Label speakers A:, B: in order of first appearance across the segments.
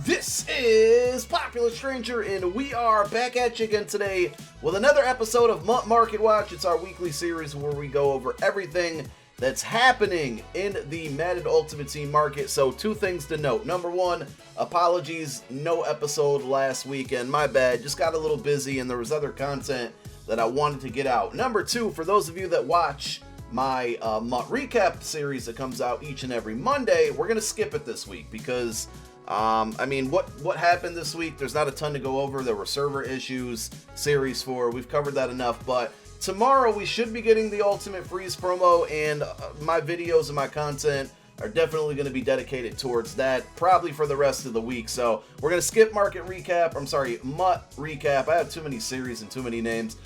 A: This is Popular Stranger, and we are back at you again today with another episode of MUT Market Watch. It's our weekly series where we go over everything that's happening in the Madden Ultimate Team market. So, two things to note. Number one, apologies, no episode last weekend. My bad, just got a little busy and there was other content that I wanted to get out. Number two, for those of you that watch my MUT recap series that comes out each and every Monday, we're gonna skip it this week because I mean, what happened this week, there's not a ton to go over. There were server issues, Series 4, we've covered that enough, but tomorrow we should be getting the Ultimate Freeze promo, and my videos and my content are definitely going to be dedicated towards that, probably for the rest of the week. So we're going to skip MUT recap. I have too many series and too many names.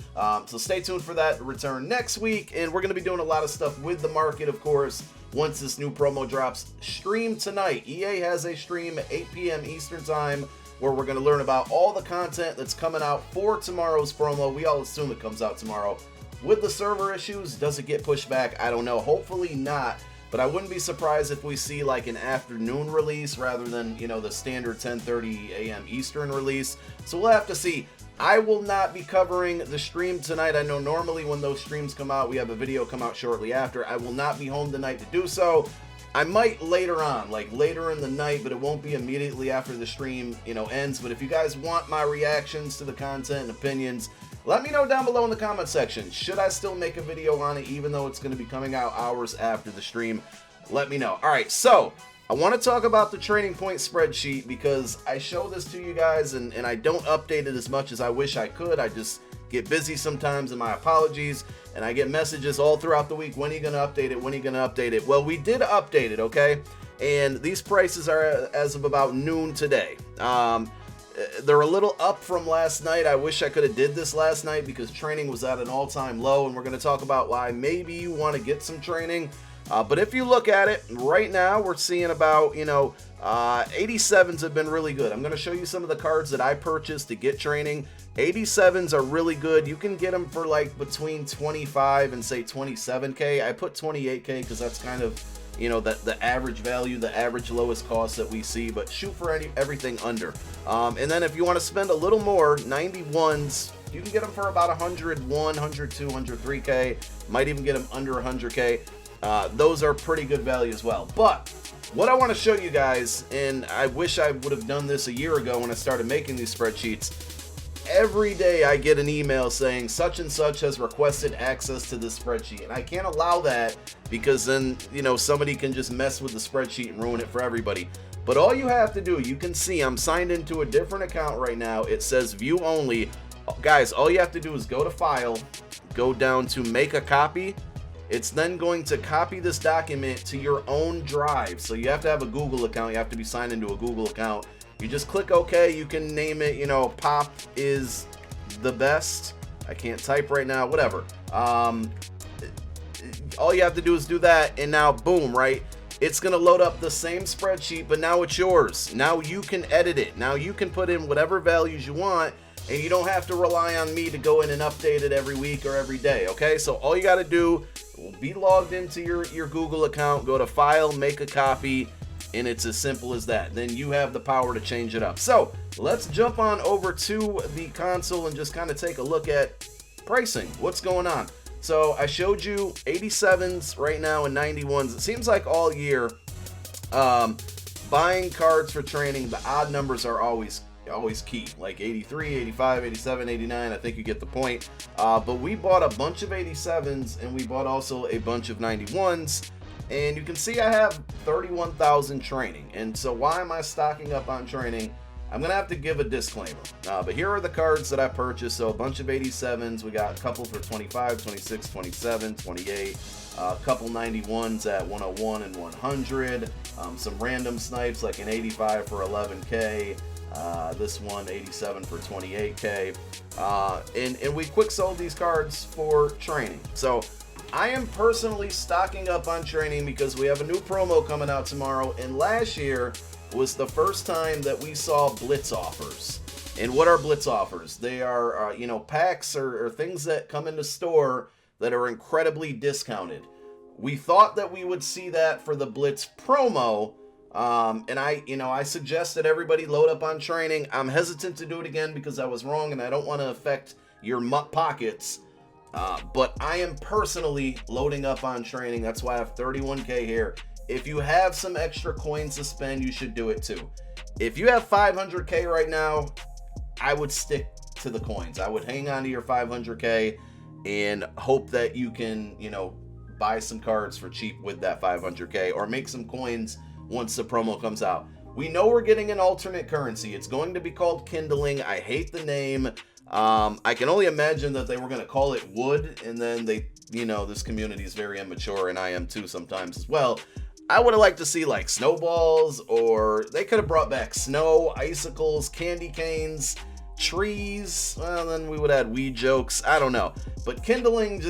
A: So stay tuned for that return next week. And we're going to be doing a lot of stuff with the market, of course, once this new promo drops. Stream tonight. EA has a stream at 8 p.m. Eastern Time where we're going to learn about all the content that's coming out for tomorrow's promo. We all assume it comes out tomorrow. With the server issues, does it get pushed back? I don't know. Hopefully not. But I wouldn't be surprised if we see like an afternoon release rather than, you know, the standard 10:30 a.m. Eastern release. So we'll have to see. I will not be covering the stream tonight. I know normally when those streams come out, we have a video come out shortly after. I will not be home tonight to do so. I might later on, like later in the night, but it won't be immediately after the stream, you know, ends. But if you guys want my reactions to the content and opinions, let me know down below in the comment section. Should I still make a video on it even though it's going to be coming out hours after the stream? Let me know. Alright, so I want to talk about the training point spreadsheet because I show this to you guys and I don't update it as much as I wish I could. I just get busy sometimes, and my apologies. And I get messages all throughout the week, when are you going to update it? When are you going to update it? Well, we did update it, okay? And these prices are as of about noon today. They're a little up from last night. I wish I could have did this last night because training was at an all-time low, and we're going to talk about why maybe you want to get some training. But if you look at it, right now we're seeing about, 87s have been really good. I'm going to show you some of the cards that I purchased to get training. 87s are really good. You can get them for like between 25 and say 27k. I put 28k because that's kind of, the average value, the average lowest cost that we see, but shoot for everything under. And then if you want to spend a little more, 91s, you can get them for about 101, 102, 103k. Might even get them under 100k. Those are pretty good value as well. But what I want to show you guys, and I wish I would have done this a year ago when I started making these spreadsheets, every day I get an email saying such and such has requested access to this spreadsheet, and I can't allow that because then, somebody can just mess with the spreadsheet and ruin it for everybody. But all you have to do, you can see I'm signed into a different account right now. It says view only. Guys, all you have to do is go to file, go down to make a copy. It's then going to copy this document to your own drive. So you have to have a Google account. You have to be signed into a Google account. You just click OK. You can name it, Pop is the best. I can't type right now, whatever. All you have to do is do that, and now boom, right? It's gonna load up the same spreadsheet, but now it's yours. Now you can edit it. Now you can put in whatever values you want, and you don't have to rely on me to go in and update it every week or every day, okay? So all you gotta do, be logged into your Google account, go to File, make a copy, and it's as simple as that. Then you have the power to change it up. So let's jump on over to the console and just kind of take a look at pricing. What's going on? So I showed you 87s right now and 91s. It seems like all year, buying cards for training, the odd numbers are always key, like 83, 85, 87, 89. I think you get the point. But we bought a bunch of 87s and we bought also a bunch of 91s. And you can see I have 31,000 training. And so why am I stocking up on training? I'm going to have to give a disclaimer. But here are the cards that I purchased. So a bunch of 87s. We got a couple for 25, 26, 27, 28. A couple 91s at 101 and 100. Some random snipes like an 85 for 11k. This one 87 for 28k. And we quick sold these cards for training. So I am personally stocking up on training because we have a new promo coming out tomorrow, and last year was the first time that we saw blitz offers. And what are blitz offers? They are packs or things that come into store that are incredibly discounted. We thought that we would see that for the blitz promo, And I suggest that everybody load up on training. I'm hesitant to do it again because I was wrong and I don't want to affect your MUT pockets. But I am personally loading up on training. That's why I have 31K here. If you have some extra coins to spend, you should do it too. If you have 500K right now, I would stick to the coins. I would hang on to your 500K and hope that you can, buy some cards for cheap with that 500K or make some coins once the promo comes out. We know we're getting an alternate currency. It's going to be called Kindling. I hate the name. I can only imagine that they were going to call it Wood, and then this community is very immature, and I am too sometimes as well. I would have liked to see like snowballs, or they could have brought back snow, icicles, candy canes, trees. Well, then we would add weed jokes. I don't know. But Kindling,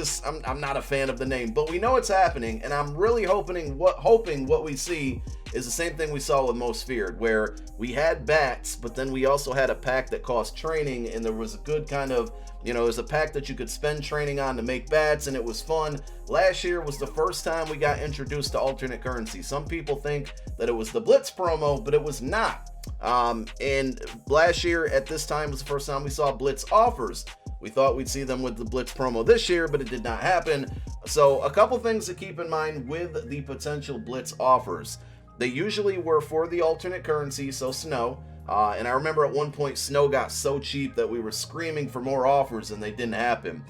A: I'm not a fan of the name, but we know it's happening, and I'm really hoping what we see is the same thing we saw with Most Feared, where we had bats, but then we also had a pack that cost training, and there was a good kind of, it was a pack that you could spend training on to make bats, and it was fun. Last year was the first time we got introduced to alternate currency. Some people think that it was the Blitz promo, but it was not. And last year at this time was the first time we saw Blitz offers. We thought we'd see them with the Blitz promo this year, but it did not happen. So a couple things to keep in mind with the potential Blitz offers. They usually were for the alternate currency, so snow. And I remember at one point snow got so cheap that we were screaming for more offers and they didn't happen.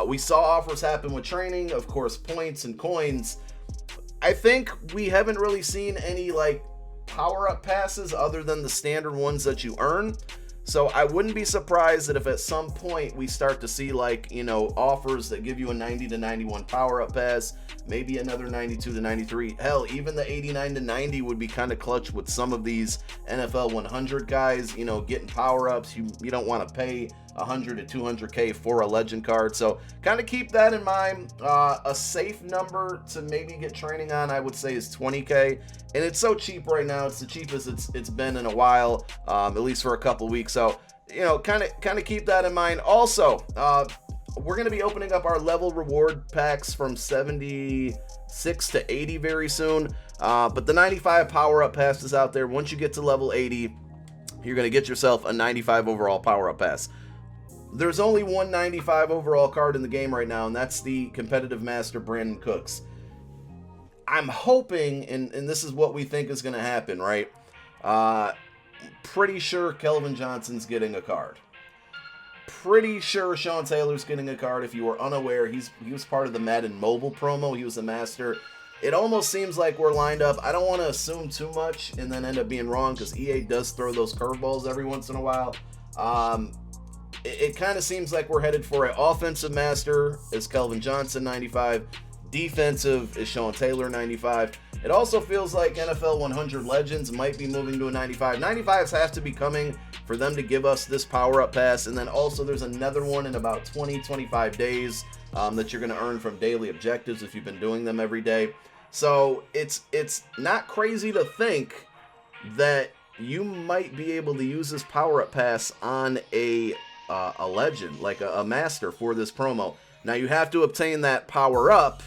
A: We saw offers happen with training, of course, points and coins. I think we haven't really seen any power-up passes other than the standard ones that you earn. So I wouldn't be surprised that if at some point we start to see offers that give you a 90 to 91 power-up pass, maybe another 92 to 93. Hell, even the 89 to 90 would be kind of clutch with some of these NFL 100 guys, getting power-ups. You don't want to pay 100 to 200K for a legend card. So kind of keep that in mind. A safe number to maybe get training on, I would say, is 20K. And it's so cheap right now. It's the cheapest it's been in a while, at least for a couple weeks. So, kind of keep that in mind. Also, we're going to be opening up our level reward packs from 76 to 80 very soon. But the 95 power-up pass is out there. Once you get to level 80, you're going to get yourself a 95 overall power-up pass. There's only one 95 overall card in the game right now, and that's the competitive master Brandon Cooks. I'm hoping, and this is what we think is going to happen, right? Pretty sure Kelvin Johnson's getting a card. Pretty sure Sean Taylor's getting a card. If you were unaware, he was part of the Madden mobile promo. He was a master. It almost seems like we're lined up. I don't want to assume too much and then end up being wrong because EA does throw those curveballs every once in a while. It kind of seems like we're headed for an offensive master is Kelvin Johnson 95. Defensive is Sean Taylor 95. It also feels like NFL 100 Legends might be moving to a 95. 95s have to be coming for them to give us this power-up pass. And then also there's another one in about 20-25 days that you're going to earn from daily objectives if you've been doing them every day. So it's not crazy to think that you might be able to use this power-up pass on a legend, like a master for this promo. Now you have to obtain that power-up,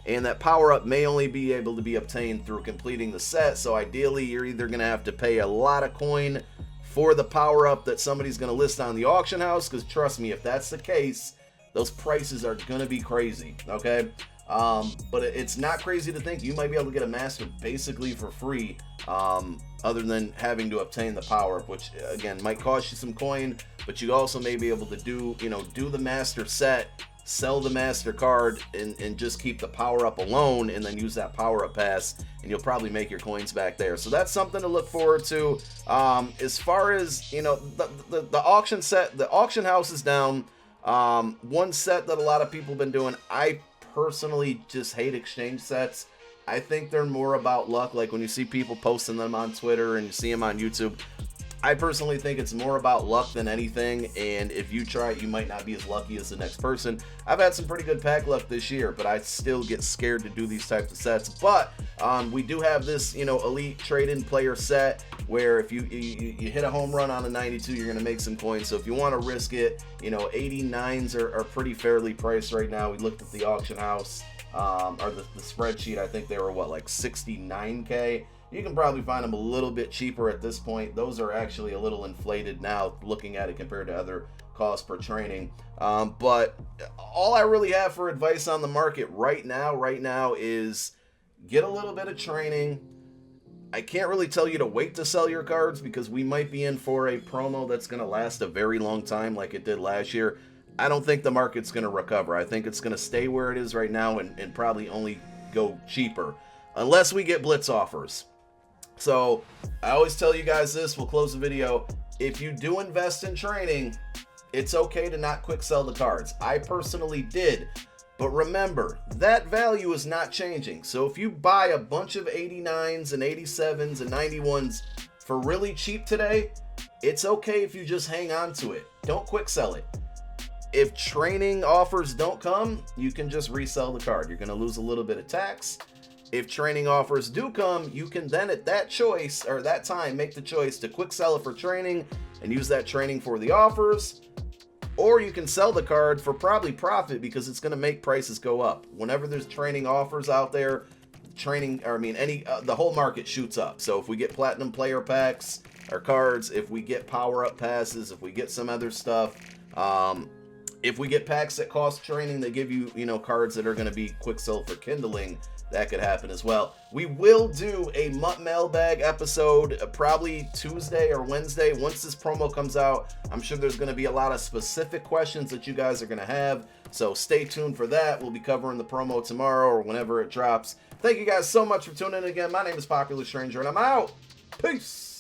A: and that power-up may only be able to be obtained through completing the set. So ideally, you're either going to have to pay a lot of coin for the power-up that somebody's going to list on the auction house, because trust me, if that's the case, those prices are going to be crazy, okay? But it's not crazy to think you might be able to get a master basically for free, other than having to obtain the power-up, which again might cost you some coin, but you also may be able to do the master set, sell the master card, and just keep the power-up alone, and then use that power-up pass, and you'll probably make your coins back there. So that's something to look forward to. As far as the auction set, the auction house is down. One set that a lot of people have been doing, I personally just hate exchange sets. I think they're more about luck. Like when you see people posting them on Twitter and you see them on YouTube, I personally think it's more about luck than anything, and if you try it, you might not be as lucky as the next person. I've had some pretty good pack luck this year, but I still get scared to do these types of sets. But we do have this, elite trade-in player set where if you hit a home run on a 92, you're going to make some coins. So if you want to risk it, 89s are pretty fairly priced right now. We looked at the auction house, or the spreadsheet. I think they were, like 69K? You can probably find them a little bit cheaper at this point. Those are actually a little inflated now, looking at it compared to other costs per training. But all I really have for advice on the market right now is get a little bit of training. I can't really tell you to wait to sell your cards because we might be in for a promo that's going to last a very long time like it did last year. I don't think the market's going to recover. I think it's going to stay where it is right now and probably only go cheaper unless we get blitz offers. So I always tell you guys this, we'll close the video. If you do invest in training, it's okay to not quick sell the cards. I personally did. But remember, that value is not changing. So if you buy a bunch of 89s and 87s and 91s for really cheap today, it's okay if you just hang on to it. Don't quick sell it. If training offers don't come, you can just resell the card. You're going to lose a little bit of tax. If training offers do come, you can then at that choice or that time make the choice to quick sell it for training and use that training for the offers. Or you can sell the card for probably profit because it's going to make prices go up. Whenever there's training offers out there, the whole market shoots up. So if we get platinum player packs or cards, if we get power-up passes, if we get some other stuff, if we get packs that cost training, they give you, cards that are going to be quick sell for kindling. That could happen as well. We will do a MUT mailbag episode probably Tuesday or Wednesday. Once this promo comes out, I'm sure there's going to be a lot of specific questions that you guys are going to have. So stay tuned for that. We'll be covering the promo tomorrow or whenever it drops. Thank you guys so much for tuning in again. My name is Popular Stranger, and I'm out. Peace.